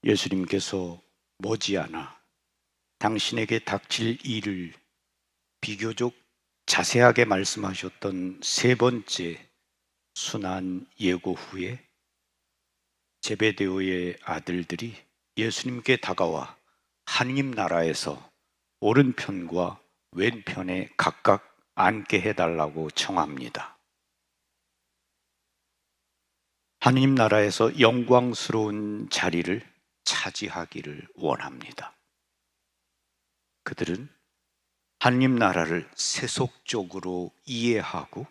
예수님께서 머지않아 당신에게 닥칠 일을 비교적 자세하게 말씀하셨던 세 번째 순환 예고 후에 제베데오의 아들들이 예수님께 다가와 하느님 나라에서 오른편과 왼편에 각각 앉게 해달라고 청합니다. 하느님 나라에서 영광스러운 자리를 차지하기를 원합니다. 그들은 하느님 나라를 세속적으로 이해하고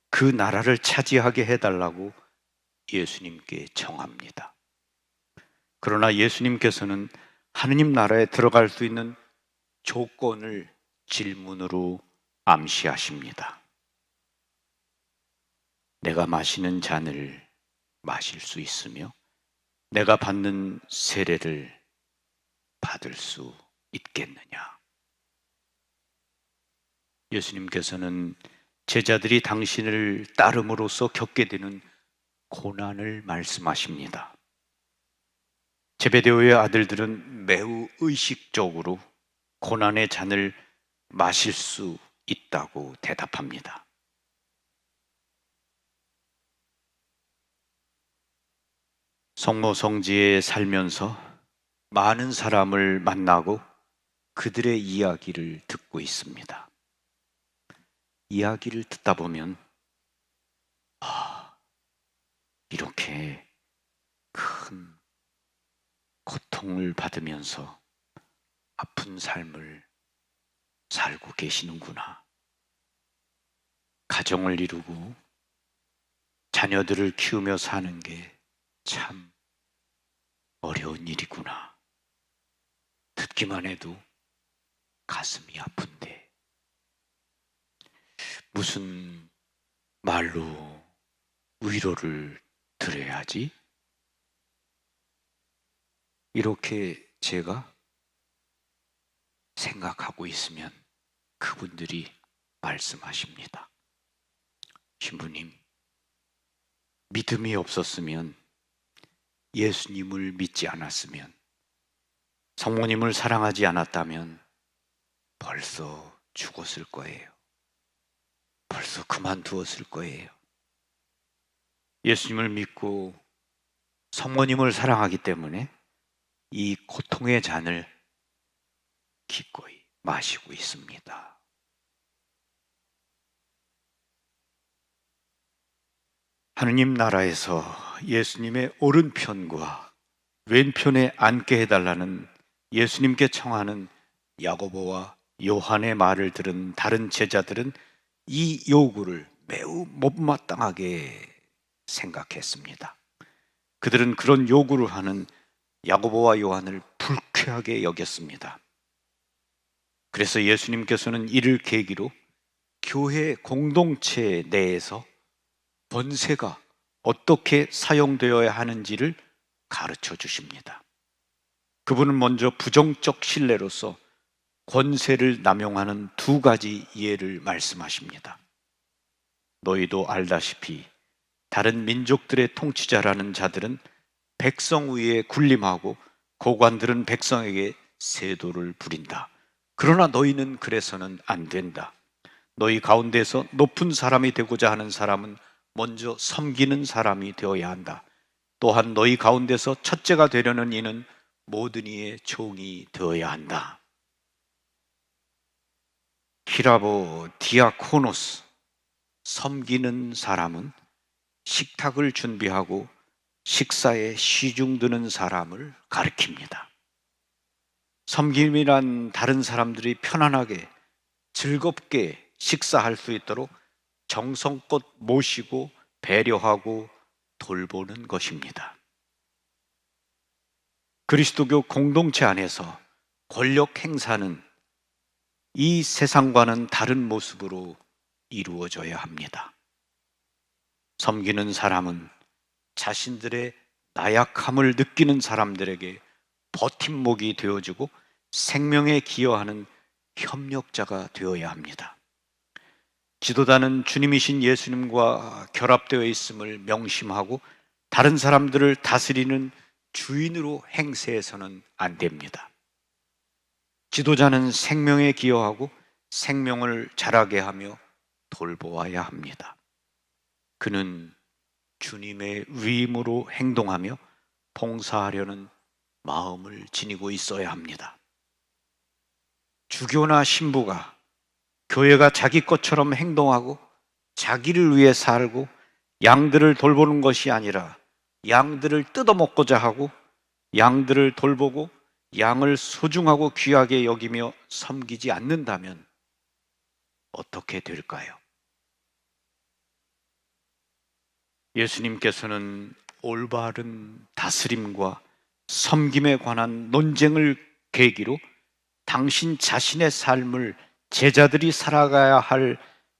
그 나라를 차지하게 해달라고 예수님께 청합니다. 그러나 예수님께서는 하느님 나라에 들어갈 수 있는 조건을 질문으로 암시하십니다. 내가 마시는 잔을 마실 수 있으며 내가 받는 세례를 받을 수 있겠느냐? 예수님께서는 제자들이 당신을 따름으로써 겪게 되는 고난을 말씀하십니다. 제베데오의 아들들은 매우 의식적으로 고난의 잔을 마실 수 있다고 대답합니다. 성모 성지에 살면서 많은 사람을 만나고 그들의 이야기를 듣고 있습니다. 이야기를 듣다 보면 이렇게 큰 고통을 받으면서 아픈 삶을 살고 계시는구나. 가정을 이루고 자녀들을 키우며 사는 게 참 어려운 일이구나. 듣기만 해도 가슴이 아픈데 무슨 말로 위로를 드려야지? 이렇게 제가 생각하고 있으면 그분들이 말씀하십니다. 신부님, 믿음이 없었으면, 예수님을 믿지 않았으면, 성모님을 사랑하지 않았다면 벌써 죽었을 거예요. 벌써 그만두었을 거예요. 예수님을 믿고 성모님을 사랑하기 때문에 이 고통의 잔을 기꺼이 마시고 있습니다. 하느님 나라에서 예수님의 오른편과 왼편에 앉게 해달라는 예수님께 청하는 야고보와 요한의 말을 들은 다른 제자들은 이 요구를 매우 못마땅하게 생각했습니다. 그들은 그런 요구를 하는 야고보와 요한을 불쾌하게 여겼습니다. 그래서 예수님께서는 이를 계기로 교회 공동체 내에서 권세가 어떻게 사용되어야 하는지를 가르쳐 주십니다. 그분은 먼저 부정적 신뢰로서 권세를 남용하는 두 가지 예를 말씀하십니다. 너희도 알다시피 다른 민족들의 통치자라는 자들은 백성 위에 군림하고 고관들은 백성에게 세도를 부린다. 그러나 너희는 그래서는 안 된다. 너희 가운데서 높은 사람이 되고자 하는 사람은 먼저 섬기는 사람이 되어야 한다. 또한 너희 가운데서 첫째가 되려는 이는 모든 이의 종이 되어야 한다. 히라보 디아코노스, 섬기는 사람은 식탁을 준비하고 식사에 시중드는 사람을 가리킵니다. 섬김이란 다른 사람들이 편안하게 즐겁게 식사할 수 있도록 정성껏 모시고 배려하고 돌보는 것입니다. 그리스도교 공동체 안에서 권력 행사는 이 세상과는 다른 모습으로 이루어져야 합니다. 섬기는 사람은 자신들의 나약함을 느끼는 사람들에게 버팀목이 되어주고 생명에 기여하는 협력자가 되어야 합니다. 지도자는 주님이신 예수님과 결합되어 있음을 명심하고 다른 사람들을 다스리는 주인으로 행세해서는 안 됩니다. 지도자는 생명에 기여하고 생명을 자라게 하며 돌보아야 합니다. 그는 주님의 위임으로 행동하며 봉사하려는 마음을 지니고 있어야 합니다. 주교나 신부가 교회가 자기 것처럼 행동하고 자기를 위해 살고 양들을 돌보는 것이 아니라 양들을 뜯어먹고자 하고 양들을 돌보고 양을 소중하고 귀하게 여기며 섬기지 않는다면 어떻게 될까요? 예수님께서는 올바른 다스림과 섬김에 관한 논쟁을 계기로 당신 자신의 삶을 제자들이 살아가야 할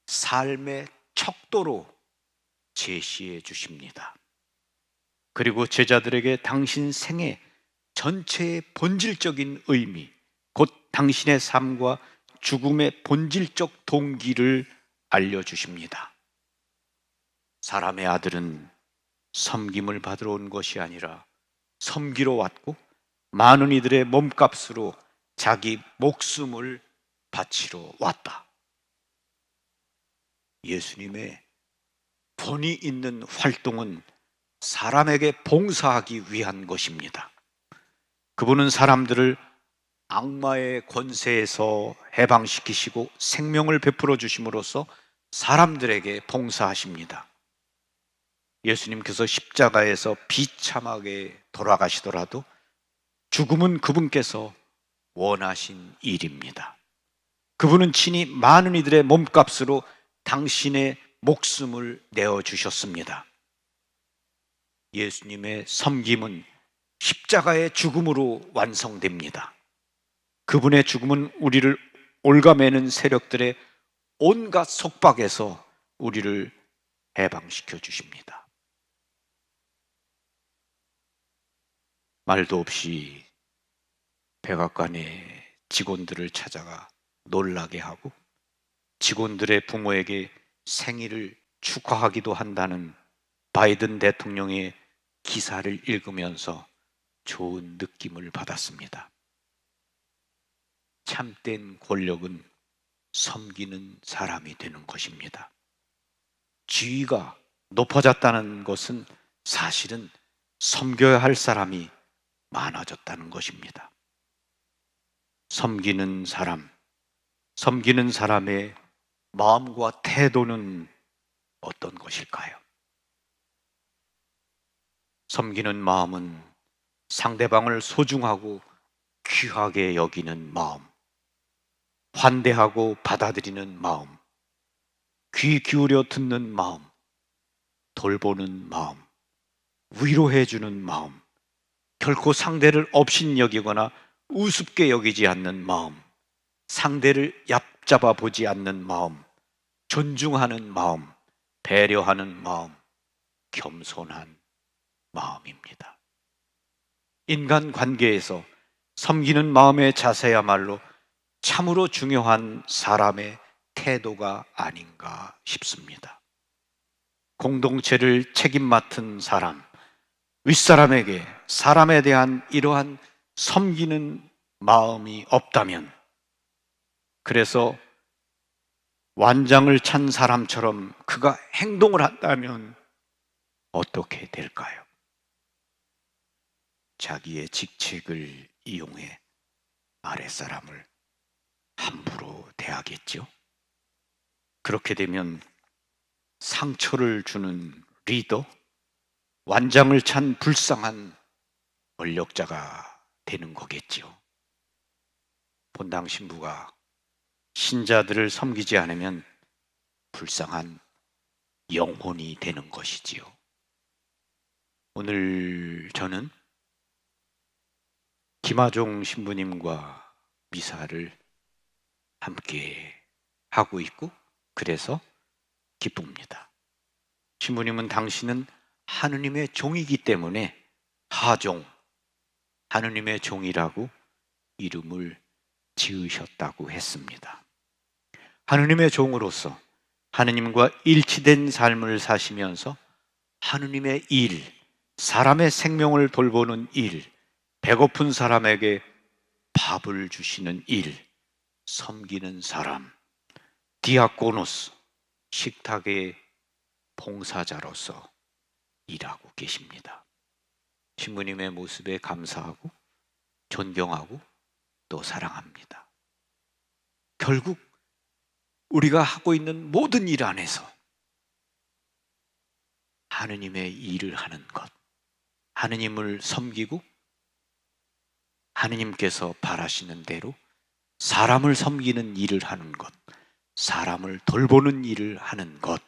삶의 척도로 제시해 주십니다. 그리고 제자들에게 당신 생애 전체의 본질적인 의미, 곧 당신의 삶과 죽음의 본질적 동기를 알려주십니다. 사람의 아들은 섬김을 받으러 온 것이 아니라 섬기러 왔고 많은 이들의 몸값으로 자기 목숨을 바치러 왔다. 예수님의 본이 있는 활동은 사람에게 봉사하기 위한 것입니다. 그분은 사람들을 악마의 권세에서 해방시키시고 생명을 베풀어 주심으로써 사람들에게 봉사하십니다. 예수님께서 십자가에서 비참하게 돌아가시더라도 죽음은 그분께서 원하신 일입니다. 그분은 친히 많은 이들의 몸값으로 당신의 목숨을 내어주셨습니다. 예수님의 섬김은 십자가의 죽음으로 완성됩니다. 그분의 죽음은 우리를 올가매는 세력들의 온갖 속박에서 우리를 해방시켜 주십니다. 말도 없이 백악관의 직원들을 찾아가 놀라게 하고 직원들의 부모에게 생일을 축하하기도 한다는 바이든 대통령의 기사를 읽으면서 좋은 느낌을 받았습니다. 참된 권력은 섬기는 사람이 되는 것입니다. 지위가 높아졌다는 것은 사실은 섬겨야 할 사람이 많아졌다는 것입니다. 섬기는 사람의 마음과 태도는 어떤 것일까요? 섬기는 마음은 상대방을 소중하고 귀하게 여기는 마음, 환대하고 받아들이는 마음, 귀 기울여 듣는 마음, 돌보는 마음, 위로해주는 마음, 결코 상대를 업신여기거나 우습게 여기지 않는 마음, 상대를 얕잡아 보지 않는 마음, 존중하는 마음, 배려하는 마음, 겸손한 마음입니다. 인간 관계에서 섬기는 마음의 자세야말로 참으로 중요한 사람의 태도가 아닌가 싶습니다. 공동체를 책임 맡은 사람, 윗사람에게 사람에 대한 이러한 섬기는 마음이 없다면, 그래서 완장을 찬 사람처럼 그가 행동을 한다면 어떻게 될까요? 자기의 직책을 이용해 아랫사람을 함부로 대하겠죠. 그렇게 되면 상처를 주는 리더, 완장을 찬 불쌍한 권력자가 되는 거겠죠. 본당 신부가 신자들을 섬기지 않으면 불쌍한 영혼이 되는 것이지요. 오늘 저는 김하종 신부님과 미사를 함께 하고 있고 그래서 기쁩니다. 신부님은 당신은 하느님의 종이기 때문에 하종, 하느님의 종이라고 이름을 지으셨다고 했습니다. 하느님의 종으로서 하느님과 일치된 삶을 사시면서 하느님의 일, 사람의 생명을 돌보는 일, 배고픈 사람에게 밥을 주시는 일, 섬기는 사람, 디아코노스, 식탁의 봉사자로서 일하고 계십니다. 신부님의 모습에 감사하고 존경하고 또 사랑합니다. 결국 우리가 하고 있는 모든 일 안에서 하느님의 일을 하는 것, 하느님을 섬기고 하느님께서 바라시는 대로 사람을 섬기는 일을 하는 것, 사람을 돌보는 일을 하는 것,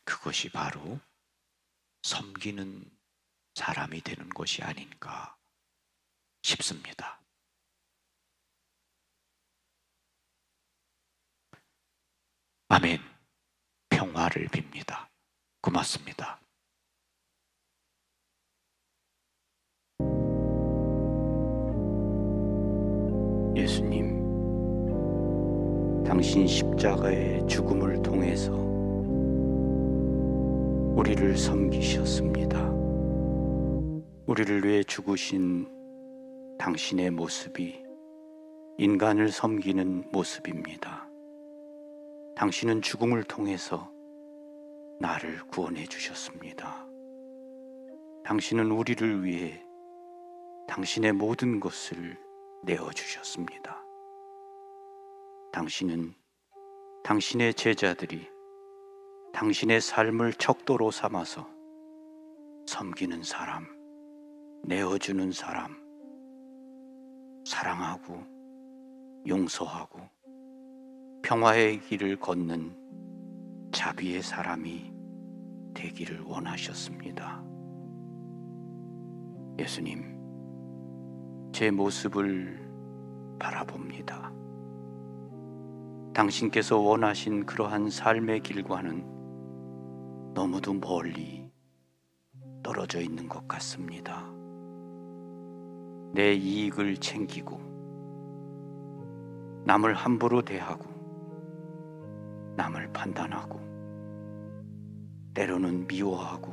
그것이 바로 섬기는 사람이 되는 것이 아닌가 싶습니다. 아멘. 평화를 빕니다. 고맙습니다. 예수님, 당신 십자가의 죽음을 통해서 우리를 섬기셨습니다. 우리를 위해 죽으신 당신의 모습이 인간을 섬기는 모습입니다. 당신은 죽음을 통해서 나를 구원해 주셨습니다. 당신은 우리를 위해 당신의 모든 것을 내어주셨습니다. 당신은 당신의 제자들이 당신의 삶을 척도로 삼아서 섬기는 사람, 내어주는 사람, 사랑하고 용서하고 평화의 길을 걷는 자비의 사람이 되기를 원하셨습니다. 예수님, 제 모습을 바라봅니다. 당신께서 원하신 그러한 삶의 길과는 너무도 멀리 떨어져 있는 것 같습니다. 내 이익을 챙기고 남을 함부로 대하고 남을 판단하고 때로는 미워하고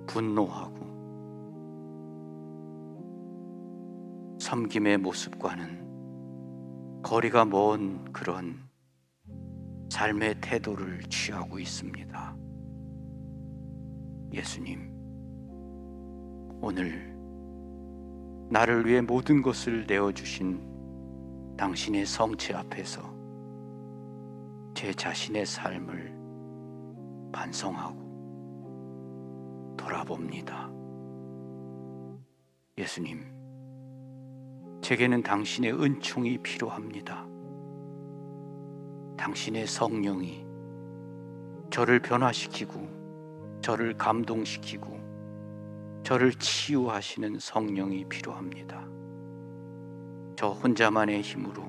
분노하고 섬김의 모습과는 거리가 먼 그런 삶의 태도를 취하고 있습니다. 예수님, 오늘 나를 위해 모든 것을 내어주신 당신의 성체 앞에서 제 자신의 삶을 반성하고 돌아봅니다. 예수님, 제게는 당신의 은총이 필요합니다. 당신의 성령이 저를 변화시키고 저를 감동시키고 저를 치유하시는 성령이 필요합니다. 저 혼자만의 힘으로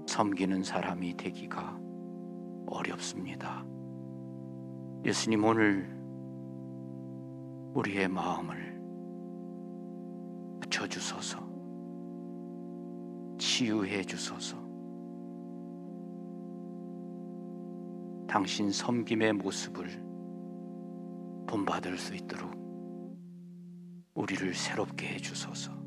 섬기는 사람이 되기가 어렵습니다. 예수님, 오늘 우리의 마음을 붙여주소서, 치유해 주소서. 당신 섬김의 모습을 본받을 수 있도록 우리를 새롭게 해 주소서.